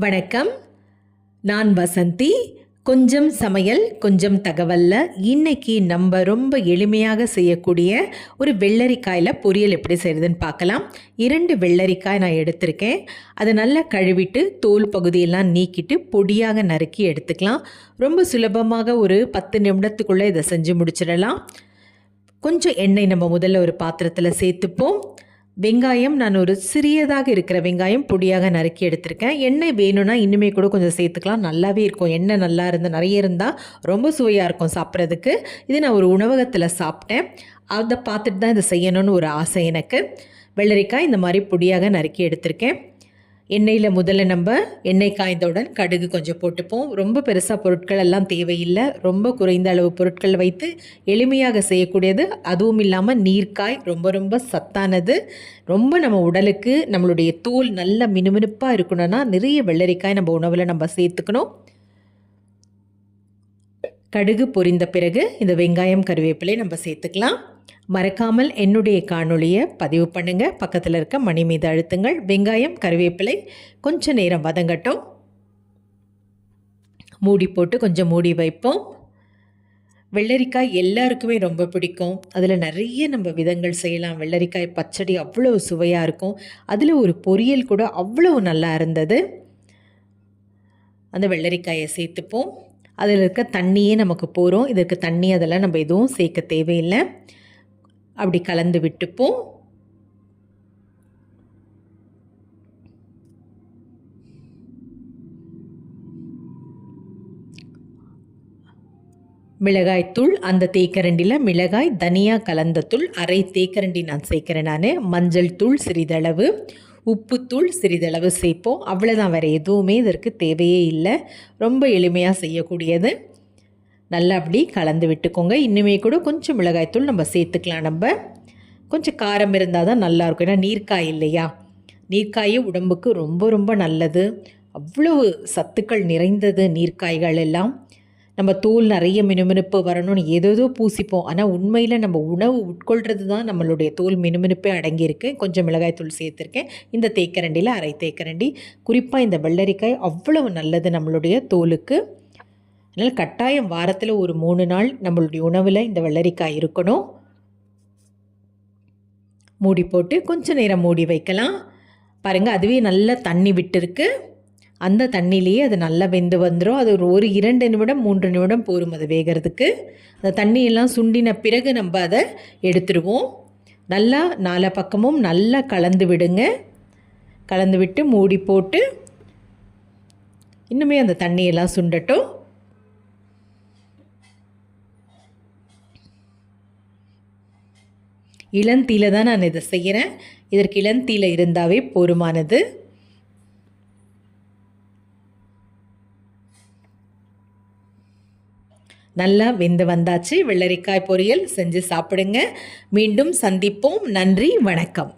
வணக்கம். நான் வசந்தி. கொஞ்சம் சமையல் கொஞ்சம் தகவல்ல இன்னைக்கு நம்ம ரொம்ப எளிமையாக செய்யக்கூடிய ஒரு வெள்ளரிக்காயில் பொரியல் எப்படி செய்கிறதுன்னு பார்க்கலாம். 2 வெள்ளரிக்காய் நான் எடுத்திருக்கேன். அதை நல்லா கழுவிட்டு தோல் பகுதியெல்லாம் நீக்கிட்டு பொடியாக நறுக்கி எடுத்துக்கலாம். ரொம்ப சுலபமாக ஒரு 10 நிமிடத்துக்குள்ளே இதை செஞ்சு முடிச்சிடலாம். கொஞ்சம் எண்ணெய் நம்ம முதல்ல ஒரு பாத்திரத்தில் சேர்த்துப்போம். வெங்காயம் நான் ஒரு சிறியதாக இருக்கிற வெங்காயம் பொடியாக நறுக்கி எடுத்திருக்கேன். எண்ணெய் வேணும்னா இன்னுமே கூட கொஞ்சம் சேர்த்துக்கலாம், நல்லாவே இருக்கும். எண்ணெய் நல்லா இருந்தால் நிறைய இருந்தால் ரொம்ப சுவையாக இருக்கும் சாப்பிட்றதுக்கு. இது நான் ஒரு உணவகத்தில் சாப்பிட்டேன். அதை பார்த்துட்டு தான் இதை செய்யணும்னு ஒரு ஆசை எனக்கு. வெள்ளரிக்காய் இந்த மாதிரி பொடியாக நறுக்கி எடுத்திருக்கேன். எண்ணெயில் முதல்ல நம்ம எண்ணெய் காய்ந்தவுடன் கடுகு கொஞ்சம் போட்டுப்போம். ரொம்ப பெருசாக பொருட்கள் எல்லாம் தேவையில்லை. ரொம்ப குறைந்த அளவு பொருட்கள் வைத்து எளிமையாக செய்யக்கூடியது. அதுவும் இல்லாமல் நீர்க்காய் ரொம்ப ரொம்ப சத்தானது. ரொம்ப நம்ம உடலுக்கு நம்மளுடைய தோல் நல்ல மினுமினுப்பாக இருக்கணும்னா நிறைய வெள்ளரிக்காய் நம்ம உணவில் நம்ம சேர்த்துக்கணும். கடுகு பொரிந்த பிறகு இந்த வெங்காயம் கருவேப்பிலை நம்ம சேர்த்துக்கலாம். மறக்காமல் என்னுடைய காணொளியை பதிவு பண்ணுங்கள். பக்கத்தில் இருக்க மணி மீது அழுத்துங்கள். வெங்காயம் கருவேப்பிலை கொஞ்சம் நேரம் வதங்கட்டும். மூடி போட்டு கொஞ்சம் மூடி வைப்போம். வெள்ளரிக்காய் எல்லாருக்குமே ரொம்ப பிடிக்கும். அதில் நிறைய நம்ம விதங்கள் செய்யலாம். வெள்ளரிக்காய் பச்சடி அவ்வளோ சுவையாக இருக்கும். அதில் ஒரு பொரியல் கூட அவ்வளோ நல்லா இருந்தது. அந்த வெள்ளரிக்காயை சேர்த்துப்போம். அதில் இருக்க தண்ணியே நமக்கு போகிறோம். இதற்கு தண்ணி அதெல்லாம் நம்ம எதுவும் சேர்க்க தேவையில்லை. அப்படி கலந்து விட்டுப்போம். மிளகாய்த்தூள் அந்த தேக்கரண்டியில் மிளகாய் தனியாக கலந்த தூள் அரை தேக்கரண்டி நான் சேர்க்குறேன். நான் மஞ்சள் தூள் சிறிதளவு, உப்புத்தூள் சிறிதளவு சேர்ப்போம். அவ்வளோதான், வேறு எதுவுமே இதற்கு தேவையே இல்லை. ரொம்ப எளிமையாக செய்யக்கூடியது. நல்லா அப்படி கலந்து விட்டுக்கோங்க. இன்னுமே கூட கொஞ்சம் மிளகாய்த்தூள் நம்ம சேர்த்துக்கலாம். நம்ம கொஞ்சம் காரம் இருந்தால் தான் நல்லாயிருக்கும். ஏன்னா நீர்க்காய் இல்லையா, நீர்க்காயே உடம்புக்கு ரொம்ப ரொம்ப நல்லது. அவ்வளவு சத்துக்கள் நிறைந்தது நீர்க்காய்கள் எல்லாம். நம்ம தோல் நிறைய மினுமினுப்பு வரணும்னு ஏதோ பூசிப்போம். ஆனால் உண்மையில் நம்ம உணவு உட்கொள்கிறது தான் நம்மளுடைய தோல் மினுமினுப்பே அடங்கியிருக்கு. கொஞ்சம் மிளகாய்த்தூள் சேர்த்துருக்கேன். இந்த தேக்கரண்டியில் அரை தேக்கரண்டி. குறிப்பாக இந்த வெள்ளரிக்காய் அவ்வளவு நல்லது நம்மளுடைய தோலுக்கு. அதனால் கட்டாயம் வாரத்தில் ஒரு 3 நாள் நம்மளுடைய உணவில் இந்த வெள்ளரிக்காய் இருக்கணும். மூடி போட்டு கொஞ்சம் நேரம் மூடி வைக்கலாம். பாருங்கள், அதுவே நல்லா தண்ணி விட்டுருக்கு. அந்த தண்ணியிலேயே அது நல்லா வெந்து வந்துடும். அது ஒரு 2 நிமிடம் 3 நிமிடம் போரும் அது வேகிறதுக்கு. அந்த தண்ணியெல்லாம் சுண்டின பிறகு நம்ம அதை எடுத்துடுவோம். நல்லா 4 பக்கமும் நல்லா கலந்து விடுங்க. கலந்து விட்டு மூடி போட்டு இன்னுமே அந்த தண்ணியெல்லாம் சுண்டட்டும். இளந்தீல தான் நான் இதை செய்கிறேன். இதற்கு இளந்தீல இருந்தாவே போதுமானது. நல்லா வெந்து வந்தாச்சு. வெள்ளரிக்காய் பொரியல் செஞ்சு சாப்பிடுங்க. மீண்டும் சந்திப்போம். நன்றி, வணக்கம்.